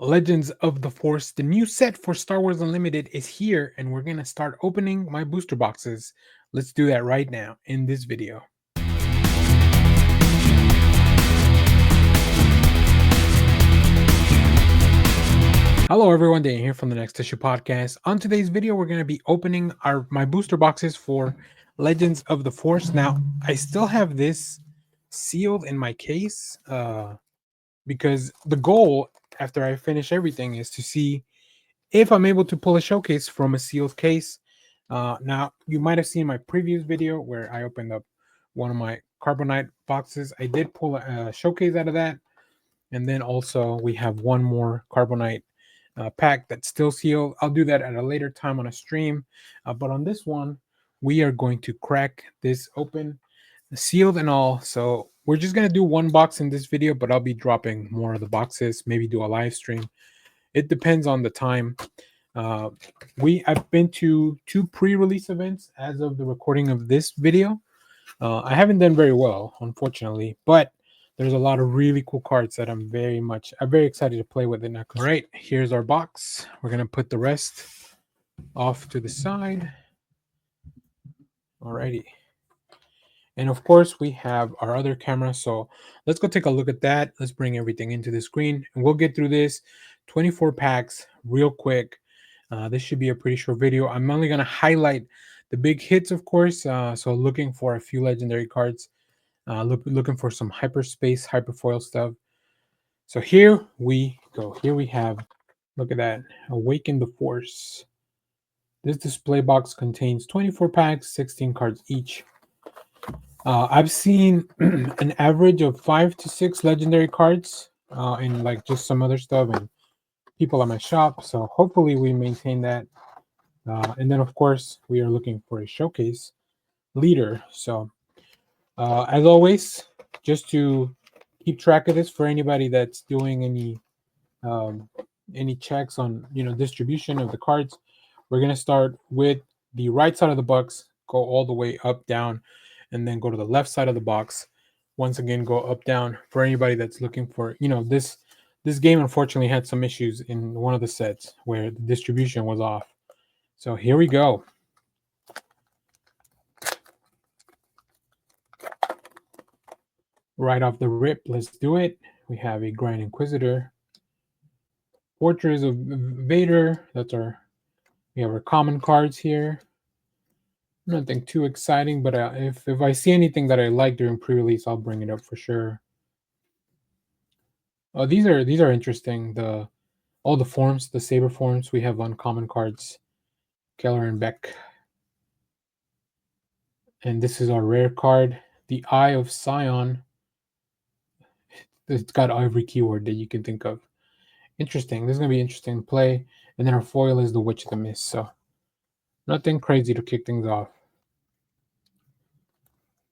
Legends of the Force, the new set for Star Wars Unlimited is here, and we're gonna start opening my booster boxes. Let's do that right now in this video. Hello everyone, Dan here from the Next Issue Podcast. On today's video, we're gonna be opening my booster boxes for Legends of the Force. Now, I still have this sealed in my case because the goal after I finish everything is to see if I'm able to pull a showcase from a sealed case. Now, you might have seen my previous video where I opened up one of my Carbonite boxes. I did pull a showcase out of that. And then also we have one more Carbonite pack that's still sealed. I'll do that at a later time on a stream. But on this one, we are going to crack this open, sealed and all. So we're just going to do one box in this video, but I'll be dropping more of the boxes, maybe do a live stream. It depends on the time. I've been to 2 pre-release events as of the recording of this video. I haven't done very well, unfortunately, but there's a lot of really cool cards that I'm very excited to play with it now. All right, here's our box. We're gonna put the rest off to the side. Alrighty. And of course, we have our other camera. So let's go take a look at that. Let's bring everything into the screen and we'll get through this 24 packs real quick. This should be a pretty short video. I'm only going to highlight the big hits, of course. So looking for a few legendary cards, looking for some hyperspace, hyperfoil stuff. So here we go. Here we have, look at that, Awaken the Force. This display box contains 24 packs, 16 cards each. I've seen an average of 5 to 6 legendary cards and like just some other stuff and people at my shop. So hopefully we maintain that. And then of course we are looking for a showcase leader. So as always, just to keep track of this for anybody that's doing any checks on distribution of the cards, we're gonna start with the right side of the box, go all the way up, down, and then go to the left side of the box. Once again, go up, down for anybody that's looking for, this game unfortunately had some issues in one of the sets where the distribution was off. So here we go. Right off the rip, let's do it. We have a Grand Inquisitor, Fortress of Vader. We have our common cards here. Nothing too exciting, but if I see anything that I like during pre-release, I'll bring it up for sure. Oh, these are interesting. All the forms, the saber forms, we have uncommon cards. Keller and Beck. And this is our rare card, the Eye of Sion. It's got every keyword that you can think of. Interesting. This is gonna be interesting to play. And then our foil is the Witch of the Mist. So nothing crazy to kick things off.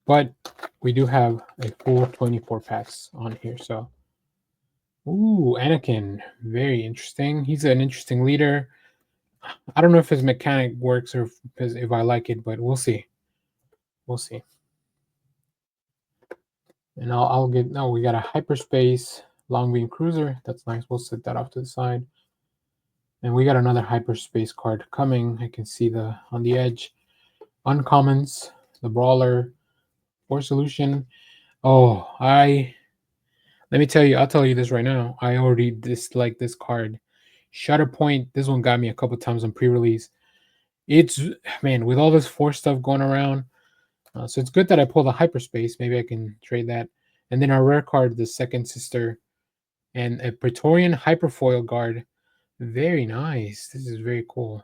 But we do have a full 24 packs on here. So, ooh, Anakin, very interesting. He's an interesting leader. I don't know if his mechanic works or if I like it, but we'll see. We'll see. And I'll get. No, we got a hyperspace long beam cruiser. That's nice. We'll set that off to the side. And we got another hyperspace card coming. I can see on the edge. Uncommons, the Brawler, Force Solution. Oh, let me tell you, I'll tell you this right now. I already dislike this card. Shatterpoint, this one got me a couple times on pre-release. It's, man, with all this Force stuff going around. So it's good that I pulled a hyperspace. Maybe I can trade that. And then our rare card, the Second Sister, and a Praetorian Hyperfoil Guard. Very nice. This is very cool.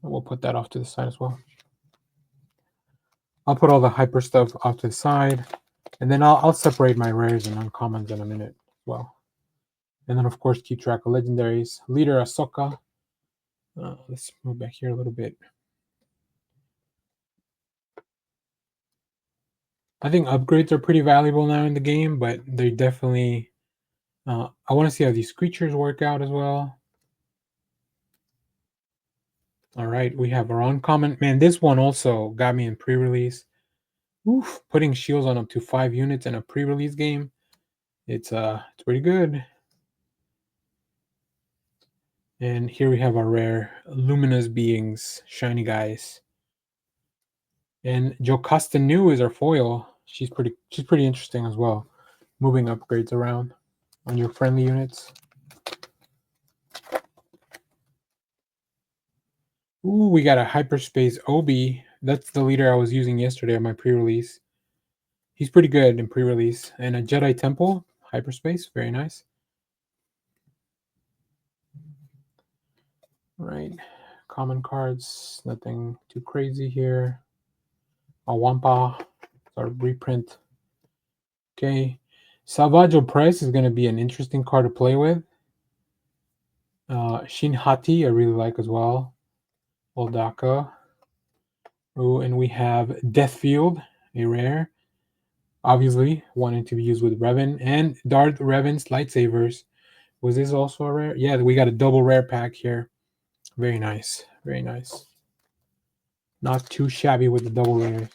We'll put that off to the side as well. I'll put all the hyper stuff off to the side. And then I'll separate my rares and uncommons in a minute as well. And then, of course, keep track of legendaries. Leader Ahsoka. Let's move back here a little bit. I think upgrades are pretty valuable now in the game, but they definitely... I want to see how these creatures work out as well. All right, we have our uncommon. Man, this one also got me in pre-release. Oof, putting shields on up to 5 units in a pre-release game. It's pretty good. And here we have our rare Luminous Beings, Shiny Guys. And Jocasta New is our foil. She's pretty interesting as well. Moving upgrades around on your friendly units. Ooh, we got a Hyperspace Obi. That's the leader I was using yesterday on my pre-release. He's pretty good in pre-release. And a Jedi Temple, Hyperspace, very nice. Right. Common cards, nothing too crazy here. A Wampa, our reprint. Okay. Salvaggio Price is going to be an interesting card to play with. Shin Hati, I really like as well. Oldaka. Oh, and we have Deathfield, a rare. Obviously, wanting to be used with Revan and Darth Revan's lightsabers. Was this also a rare? Yeah, we got a double rare pack here. Very nice. Very nice. Not too shabby with the double rares.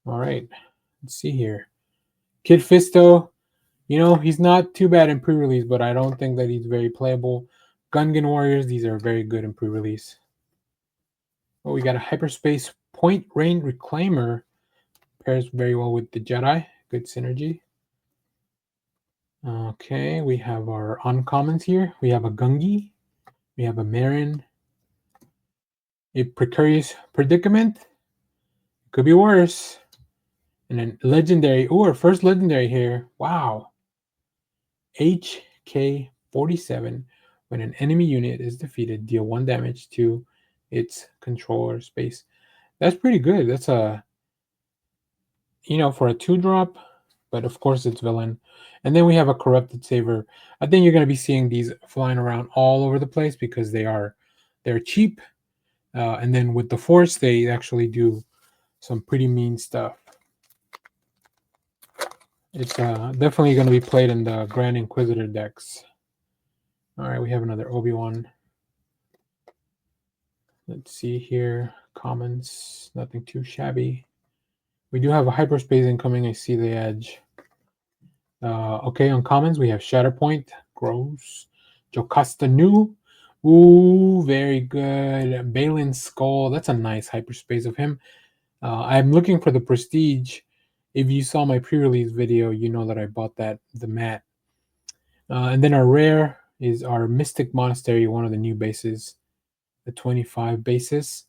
All right. Let's see here. Kid Fisto, he's not too bad in pre-release, but I don't think that he's very playable. Gungan Warriors, these are very good in pre-release. Oh, we got a Hyperspace Point Rain Reclaimer. Pairs very well with the Jedi. Good synergy. Okay, we have our uncommons here. We have a Gungi. We have a Marin. A Precarious Predicament. Could be worse. And then legendary. Ooh, our first legendary here. Wow. HK47. When an enemy unit is defeated, deal 1 damage to its controller space. That's pretty good. That's a, for a 2-drop, but of course it's villain. And then we have a Corrupted Saver. I think you're going to be seeing these flying around all over the place because they're cheap. And then with the Force, they actually do some pretty mean stuff. It's definitely going to be played in the Grand Inquisitor decks. All right, we have another Obi-Wan. Let's see here. Commons, nothing too shabby. We do have a Hyperspace incoming. I see the edge. Okay, on commons, we have Shatterpoint, Gross, Jocasta New. Ooh, very good. Balin Skull. That's a nice Hyperspace of him. I'm looking for the Prestige. If you saw my pre-release video, you know that I bought the mat. And then our rare is our Mystic Monastery, one of the new bases, the 25 bases.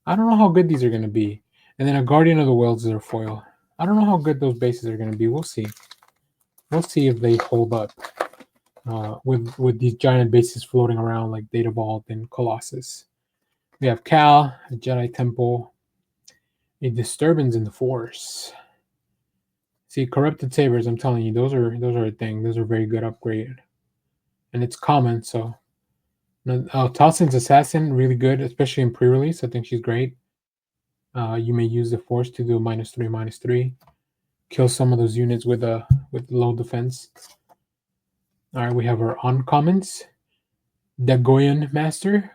I don't know how good these are going to be. And then a Guardian of the Worlds is our foil. I don't know how good those bases are going to be. We'll see. We'll see if they hold up with these giant bases floating around like Data Vault and Colossus. We have Cal, a Jedi Temple, a Disturbance in the Force. See, Corrupted Sabers, I'm telling you, those are a thing. Those are very good upgrade. And it's common, so. Talsin's Assassin, really good, especially in pre-release. I think she's great. You may use the Force to do a -3/-3. Kill some of those units with low defense. All right, we have our uncommons. Dagoyan Master.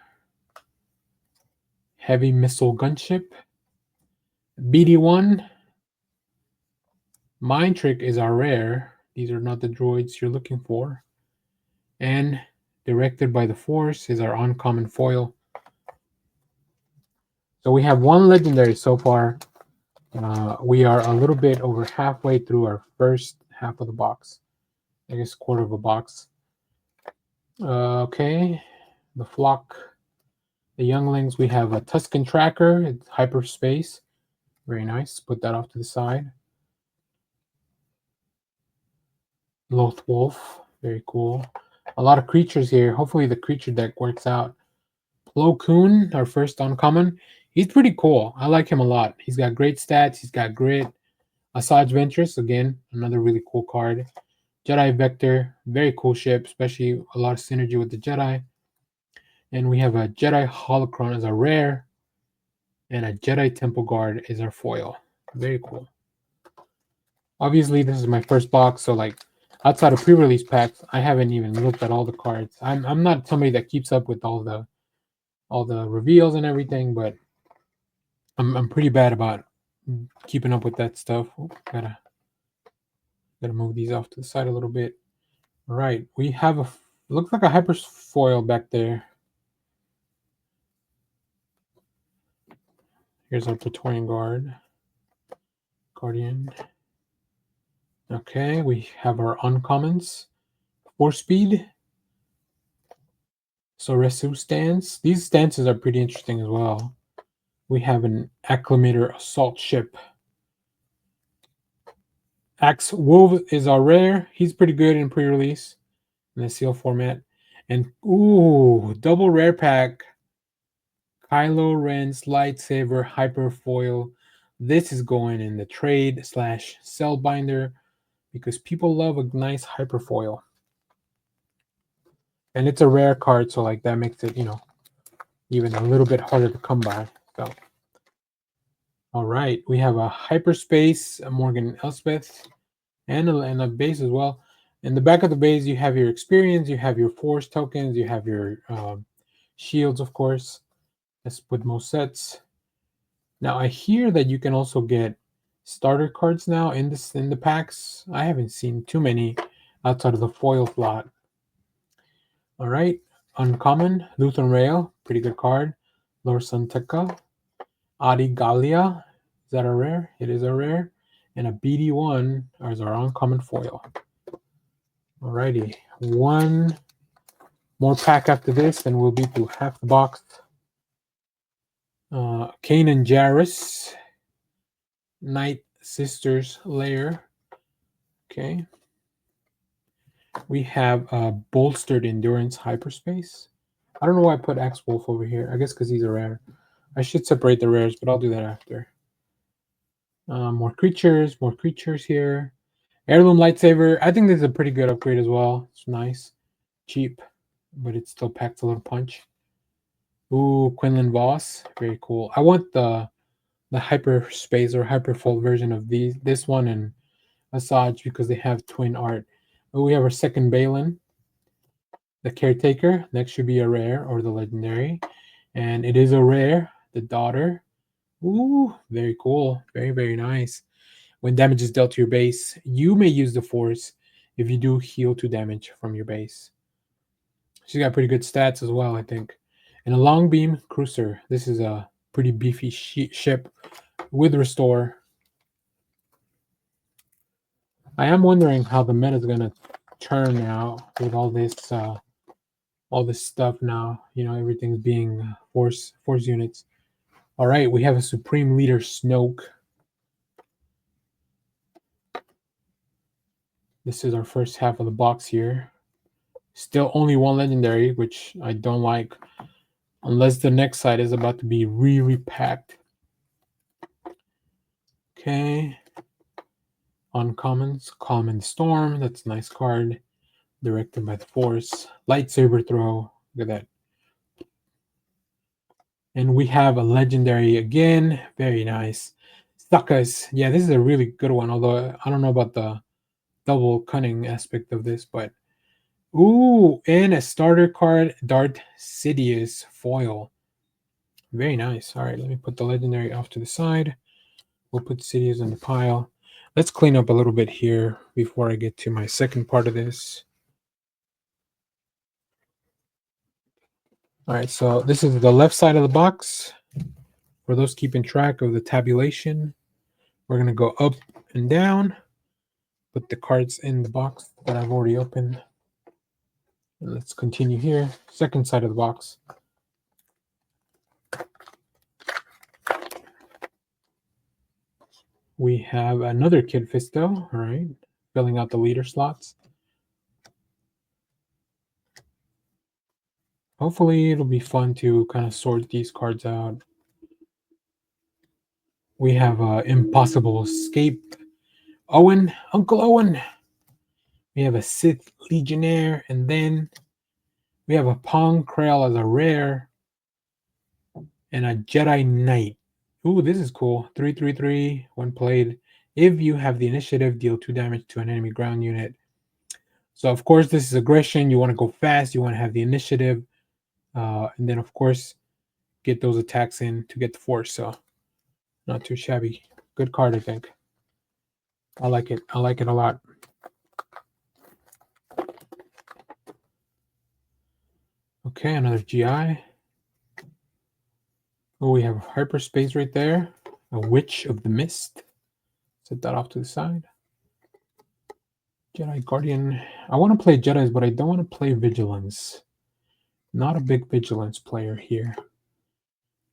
Heavy Missile Gunship. BD-1. Mind Trick is our rare. These are not the droids you're looking for. And Directed by the Force is our uncommon foil. So we have one legendary so far. We are a little bit over halfway through our first half of the box. I guess quarter of a box. Okay, the flock, the younglings. We have a Tusken Tracker. It's Hyperspace. Very nice. Put that off to the side. Loth Wolf. Very cool. A lot of creatures here. Hopefully the creature deck works out. Plo Koon, our first uncommon. He's pretty cool. I like him a lot. He's got great stats. He's got grit. Asajj Ventress, again, another really cool card. Jedi Vector, very cool ship, especially a lot of synergy with the Jedi. And we have a Jedi Holocron as a rare, and a Jedi Temple Guard is our foil. Very cool. Obviously, this is my first box, so like outside of pre-release packs, I haven't even looked at all the cards. I'm not somebody that keeps up with all the reveals and everything, but I'm pretty bad about keeping up with that stuff. Gotta move these off to the side a little bit. All right, we have It looks like a hyper foil back there. Here's our Praetorian Guard. Guardian. Okay, we have our uncommons. 4-speed. Soresu stance. These stances are pretty interesting as well. We have an Acclamator assault ship. Axe Wolf is our rare. He's pretty good in pre-release in the seal format. And ooh, double rare pack. Kylo Ren's lightsaber hyper foil. This is going in the trade / sell binder because people love a nice hyper foil. And it's a rare card, so like that makes it, even a little bit harder to come by. So, all right, we have a hyperspace, a Morgan Elspeth, and a base as well. In the back of the base, you have your experience, you have your force tokens, you have your shields, of course. That's with most sets. Now I hear that you can also get starter cards now in the packs. I haven't seen too many outside of the foil slot. All right, uncommon Lutheran Rail, pretty good card. Lord Santeca, Adi Galia, is that a rare? It is a rare, and a BD1 is our uncommon foil. Alrighty, one more pack after this, and we'll be through half the box. Kanan Jarrus, Night Sisters Lair. Okay. We have Bolstered Endurance Hyperspace. I don't know why I put Axe Wolf over here. I guess because he's a rare. I should separate the rares, but I'll do that after. More creatures here. Heirloom Lightsaber. I think this is a pretty good upgrade as well. It's nice. Cheap, but it still packs a little punch. Ooh, Quinlan Voss. Very cool. I want the hyperspace or hyperfold version of this one and Asajj because they have twin art. But we have our second Balin, the Caretaker. Next should be a rare or the legendary. And it is a rare, the daughter. Ooh, very cool. Very, very nice. When damage is dealt to your base, you may use the force if you do heal 2 damage from your base. She's got pretty good stats as well, I think. And a long beam cruiser. This is a pretty beefy ship with restore. I am wondering how the meta is gonna turn now with all this stuff now. Everything's being force units. All right, we have a Supreme Leader Snoke. This is our first half of the box here. Still only one legendary, which I don't like, unless the next side is about to be really packed. Okay. Uncommons, Calm and Storm. That's a nice card. Directed by the Force. Lightsaber throw. Look at that. And we have a legendary again. Very nice. Suckers. Yeah, this is a really good one, although I don't know about the double cunning aspect of this, but ooh, and a starter card, Darth Sidious foil. Very nice. All right, let me put the legendary off to the side. We'll put Sidious in the pile. Let's clean up a little bit here before I get to my second part of this. All right, so this is the left side of the box. For those keeping track of the tabulation, we're going to go up and down, put the cards in the box that I've already opened. And let's continue here. Second side of the box. We have another Kid Fisto, all right, filling out the leader slots. Hopefully it'll be fun to kind of sort these cards out. We have Impossible Escape. Owen, Uncle Owen. We have a Sith Legionnaire, and then we have a Pong Krell as a rare, and a Jedi Knight. Ooh, this is cool. 3/3/3 when played. If you have the initiative, deal 2 damage to an enemy ground unit. So, of course, this is aggression. You want to go fast. You want to have the initiative. And then, of course, get those attacks in to get the force. So, not too shabby. Good card, I think. I like it. I like it a lot. Okay, another GI. Oh, we have hyperspace right there. A Witch of the Mist. Set that off to the side. Jedi Guardian. I want to play Jedis, but I don't want to play Vigilance. Not a big Vigilance player here.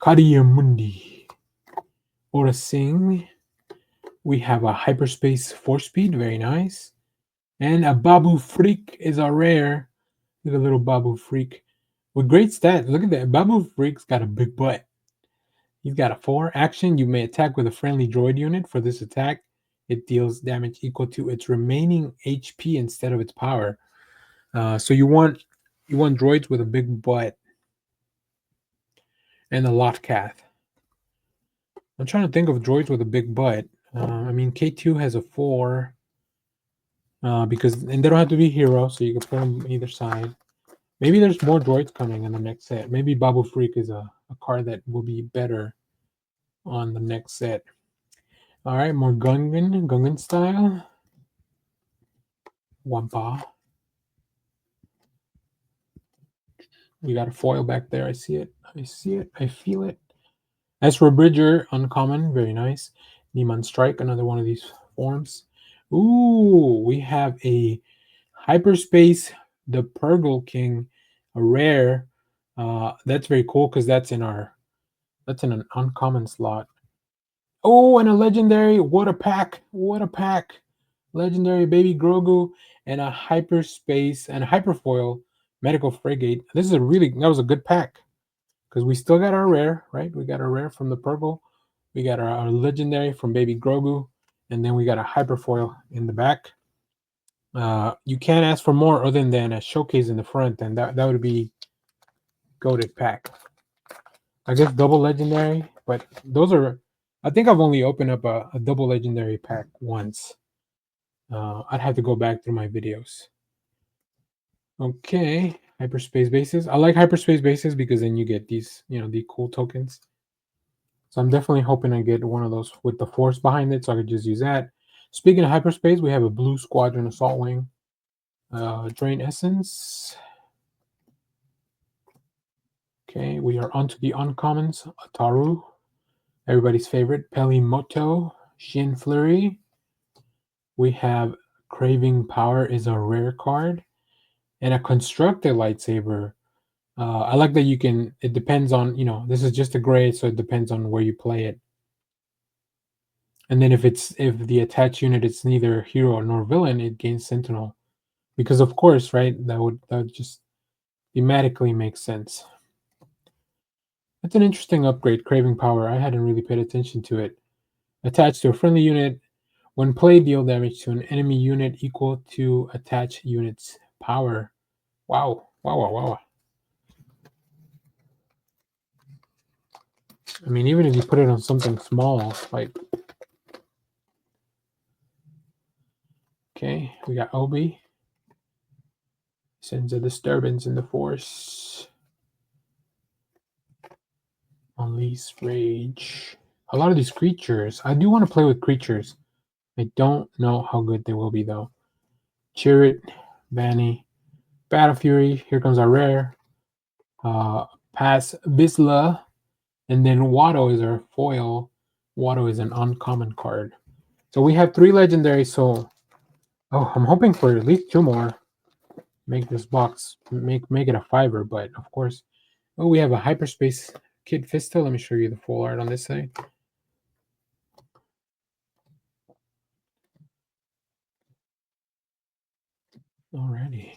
Kadiamundi. Aura Singh. We have a Hyperspace Force Speed. Very nice. And a Babu Freak is our rare. Look at little Babu Freak. With great stats. Look at that. Babu Freak's got a big butt. He's got a 4 action. You may attack with a friendly droid unit. For this attack, it deals damage equal to its remaining HP instead of its power. So you want droids with a big butt and a Lotcath. I'm trying to think of droids with a big butt. I mean, K2 has a 4 because they don't have to be hero, so you can put them either side. Maybe there's more droids coming in the next set. Maybe Babu Freak is a card that will be better on the next set. All right, more Gungan style. Wampa. We got a foil back there. I see it. I feel it. Ezra Bridger, uncommon. Very nice. Neiman Strike, another one of these forms. Ooh, we have a Hyperspace, the Purgle King, a rare. That's very cool because that's in an uncommon slot. Oh, and a legendary. What a pack. Legendary Baby Grogu and a Hyperspace and a Hyperfoil Medical Frigate. That was a good pack because we still got our rare, right? We got our rare from the Purple. We got our legendary from Baby Grogu, and then we got a Hyperfoil in the back. You can't ask for more other than a showcase in the front, and that would be goated pack. I guess double legendary, but those are. I think I've only opened up a double legendary pack once. I'd have to go back through my videos. Okay, hyperspace bases. I like hyperspace bases because then you get these, the cool tokens. So I'm definitely hoping I get one of those with the force behind it, so I could just use that. Speaking of hyperspace, we have a Blue Squadron Assault Wing. Drain Essence. Okay, we are onto the uncommons. Ataru, everybody's favorite. Pelimoto, Shin Flurry. We have Craving Power is a rare card. And a constructed lightsaber. I like that it depends on, this is just a gray, so it depends on where you play it. And then if the attached unit is neither hero nor villain, it gains Sentinel. Because of course, right, that would just thematically make sense. That's an interesting upgrade, Craving Power. I hadn't really paid attention to it. Attached to a friendly unit. When played, deal damage to an enemy unit equal to attached unit's power. Wow. I mean, even if you put it on something small, like... Okay, we got Obi. Sends a disturbance in the force. Unleash Rage. A lot of these creatures. I do want to play with creatures. I don't know how good they will be, though. Chirrut, Vanny, Battle Fury. Here comes our rare. Pass Vizsla. And then Watto is our foil. Watto is an uncommon card. So we have 3 legendaries, so... Oh, I'm hoping for at least 2 more. Make this box, make it a 5-er, but of course... Oh, we have a Hyperspace Kid Fisto. Let me show you the full art on this side. Alrighty.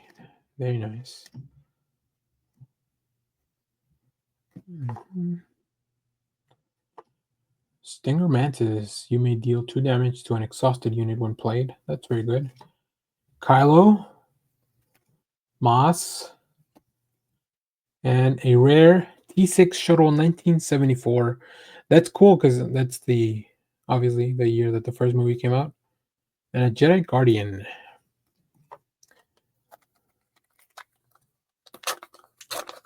Very nice. Stinger Mantis. You may deal 2 damage to an exhausted unit when played. That's very good. Kylo. Moss. And a rare T6 Shuttle 1974. That's cool because that's obviously the year that the first movie came out. And a Jedi Guardian.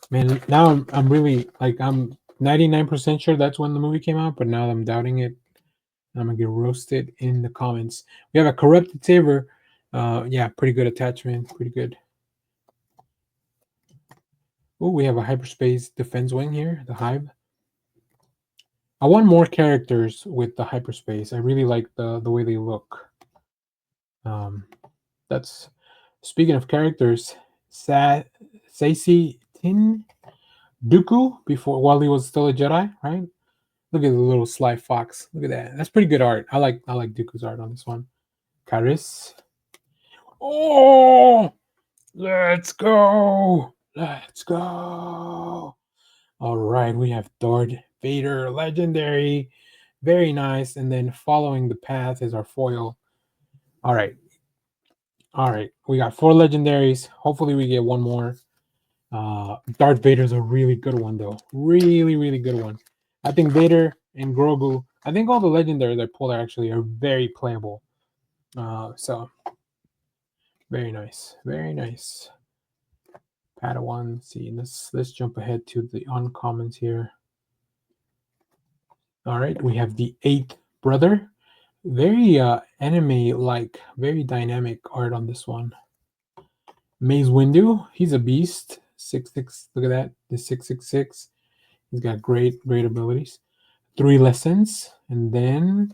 Man, now I'm really I'm 99% sure that's when the movie came out, but now I'm doubting it. I'm gonna get roasted in the comments. We have a Corrupted Saber. Yeah, pretty good attachment. Pretty good. Oh, we have a hyperspace defense wing here, the Hive. I want more characters with the hyperspace. I really like the way they look. That's speaking of characters, Saisi Tin Dooku before while he was still a Jedi, right? Look at the little sly fox. Look at that. That's pretty good art. I like Dooku's art on this one. Karis. Oh, let's go. Let's go. All right, we have Darth Vader, legendary. Very nice. And then following the path is our foil. All right. All right. We got 4 legendaries. Hopefully we get one more. Darth Vader's a really good one, though. Really, really good one. I think Vader and Grogu, I think all the legendaries I pulled actually are very playable. So, very nice. Very nice. Padawan. See, let's jump ahead to the uncommons here. All right, we have the 8th brother. Very anime-like, very dynamic art on this one. Maze Windu, he's a beast. 6'6", look at that. The 6'6". He's got great abilities. 3 lessons. And then,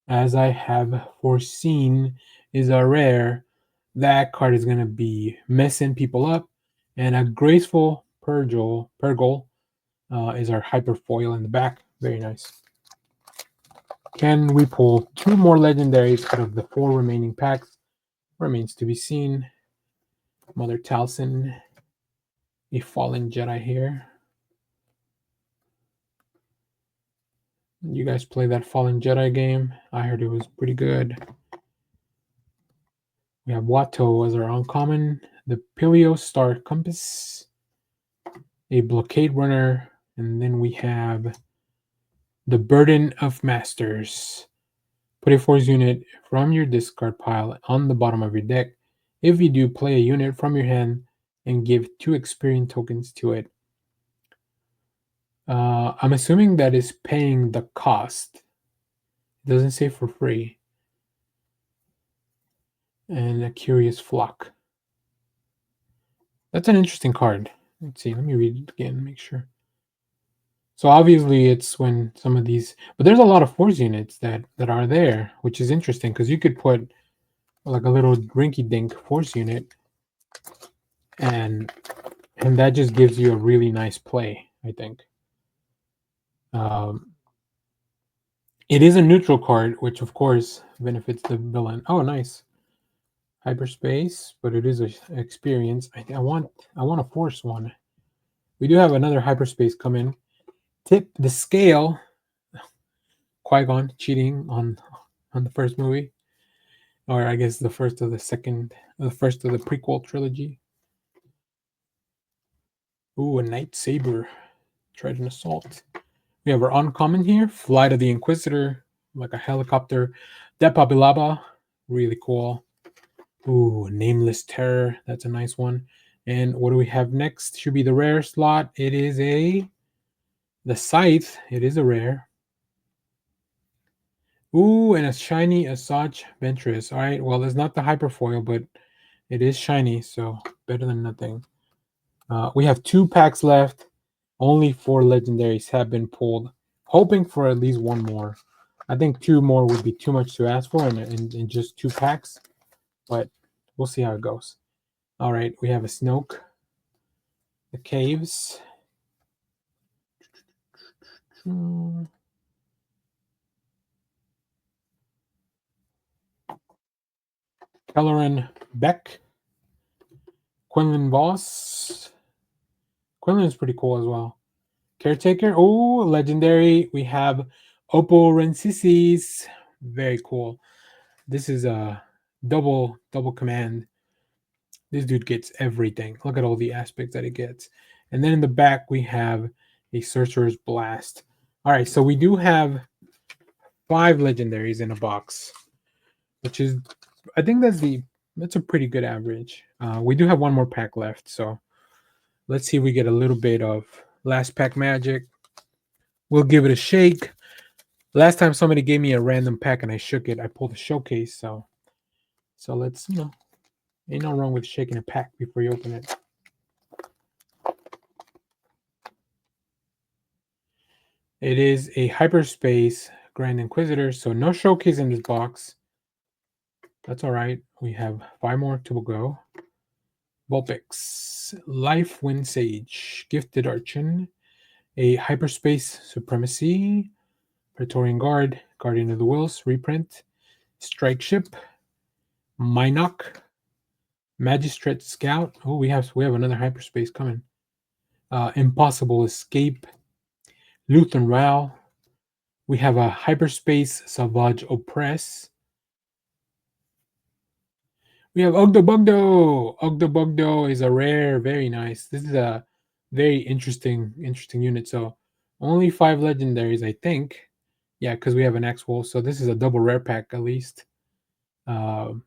as I have foreseen, is a rare. That card is going to be messing people up. And a graceful Purgle is our hyper foil in the back. Very nice. Can we pull 2 more legendaries out of the 4 remaining packs? Remains to be seen. Mother Talcin, a fallen Jedi here. You guys play that Fallen Jedi game? I heard it was pretty good. We have Watto as our uncommon, the Paleo Star Compass, a Blockade Runner, and then we have the Burden of Masters. Put a force unit from your discard pile on the bottom of your deck. If you do, play a unit from your hand and give 2 experience tokens to it. I'm assuming that is paying the cost. It doesn't say for free. And a Curious Flock. That's an interesting card. Let's see. Let me read it again, make sure. So obviously it's when some of these, but there's a lot of force units that are there, which is interesting because you could put like a little rinky-dink force unit, and that just gives you a really nice play, I think. It is a neutral card, which of course benefits the villain. Oh, nice. Hyperspace, but it is an experience. I want a force one. We do have another hyperspace come in. Tip the scale. Qui-Gon cheating on the first movie, or I guess the first of the prequel trilogy. Ooh, a Night Saber, Trident Assault. We have our uncommon here, Flight of the Inquisitor, like a helicopter. Depabilaba, really cool. Ooh, Nameless Terror, that's a nice one. And what do we have next? Should be the rare slot. It is the Scythe. It is a rare. Ooh, and a shiny Asajj Ventress. All right, well, it's not the hyperfoil, but it is shiny, so better than nothing. We have 2 packs left. Only 4 legendaries have been pulled. Hoping for at least one more. I think 2 more would be too much to ask for in just 2 packs, but we'll see how it goes. All right, we have a Snoke, the Caves. Kelleran Beck, Quinlan Voss. Quinlan is pretty cool as well. Caretaker, oh, legendary. We have Oppo Rensisis. Very cool. This is a double command. This dude gets everything. Look at all the aspects that it gets. And then in the back, we have a Sorcerer's Blast. All right, so we do have 5 legendaries in a box, which is, I think that's a pretty good average. We do have one more pack left, so let's see if we get a little bit of last pack magic. We'll give it a shake. Last time somebody gave me a random pack and I shook it, I pulled a showcase. So let's, ain't no wrong with shaking a pack before you open it. It is a hyperspace Grand Inquisitor, so no showcase in this box. That's all right. We have 5 more to go. Vulpix, Life Wind Sage, Gifted Archon, a Hyperspace Supremacy, Praetorian Guard, Guardian of the Wills, reprint, Strike Ship, Minoc, Magistrate Scout. Oh, we have another hyperspace coming. Impossible Escape, Lutheran Ral. We have a Hyperspace Savage Oppress. We have Ogdobugdo. Ogdobugdo is a rare, very nice. This is a very interesting unit. So only 5 legendaries, I think. Yeah, because we have an X-Wolf. So this is a double rare pack at least. But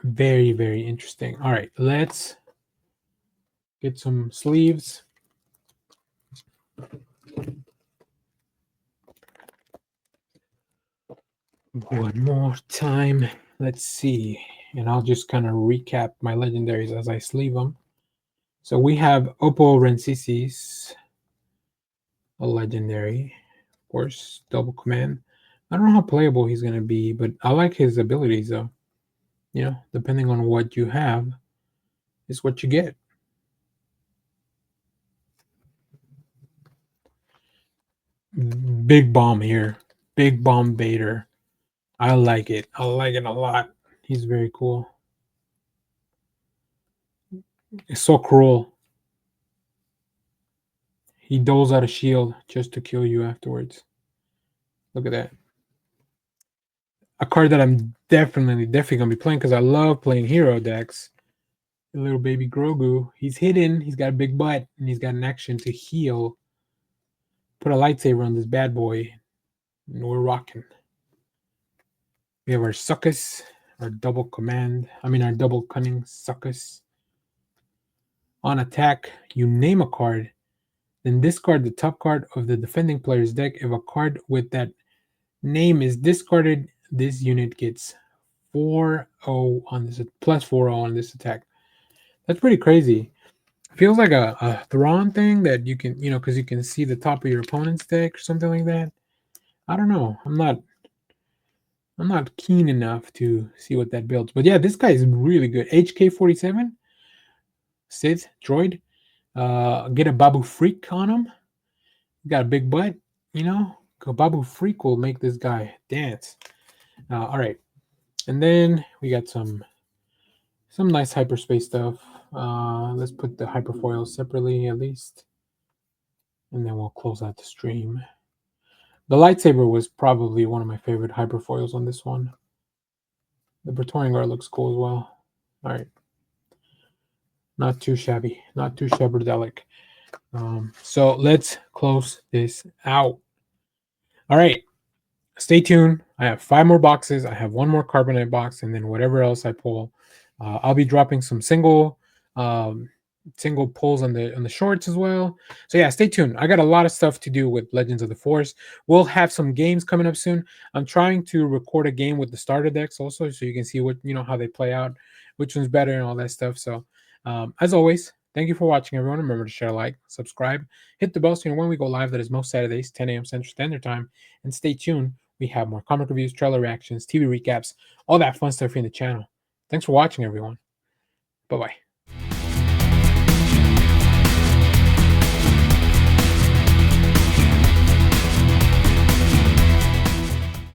very, very interesting. All right, let's get some sleeves. One more time. Let's see. And I'll just kind of recap my legendaries as I sleeve them. So we have Oppo Rensisis, a legendary. Of course, double command. I don't know how playable he's going to be, but I like his abilities though. You know, depending on what you have is what you get. Big bomb here. Big bomb Baiter. I like it. I like it a lot. He's very cool. It's so cruel. He doles out a shield just to kill you afterwards. Look at that. A card that I'm definitely gonna be playing because I love playing hero decks. The little baby Grogu. He's hidden. He's got a big butt, and he's got an action to heal. Put a lightsaber on this bad boy, and we're rocking. We have our Succus, our double command. Our double cunning Succus. On attack, you name a card, then discard the top card of the defending player's deck. If a card with that name is discarded, this unit gets 4-0 on this plus 4-0 on this attack. That's pretty crazy. Feels like a Thrawn thing that you can, because you can see the top of your opponent's deck or something like that. I don't know. I'm not keen enough to see what that builds. But yeah, this guy is really good. HK47, Sith droid. Get a Babu Freak on him. Got a big butt, Babu Freak will make this guy dance. All right. And then we got some nice hyperspace stuff. Let's put the hyperfoils separately at least. And then we'll close out the stream. The lightsaber was probably one of my favorite hyperfoils on this one. The Praetorian Guard looks cool as well. All right. Not too shabby. Not too shabardelic. So let's close this out. All right. Stay tuned. I have 5 more boxes. I have 1 more carbonite box, and then whatever else I pull, I'll be dropping some single pulls on the shorts as well. So yeah, stay tuned. I got a lot of stuff to do with Legends of the Force. We'll have some games coming up soon. I'm trying to record a game with the starter decks also, so you can see what how they play out, which one's better, and all that stuff. So as always, thank you for watching, everyone. Remember to share, like, subscribe, hit the bell so you know when we go live. That is most Saturdays, 10 a.m. Central Standard Time. And stay tuned. We have more comic reviews, trailer reactions, TV recaps, all that fun stuff here in the channel. Thanks for watching, everyone. Bye-bye.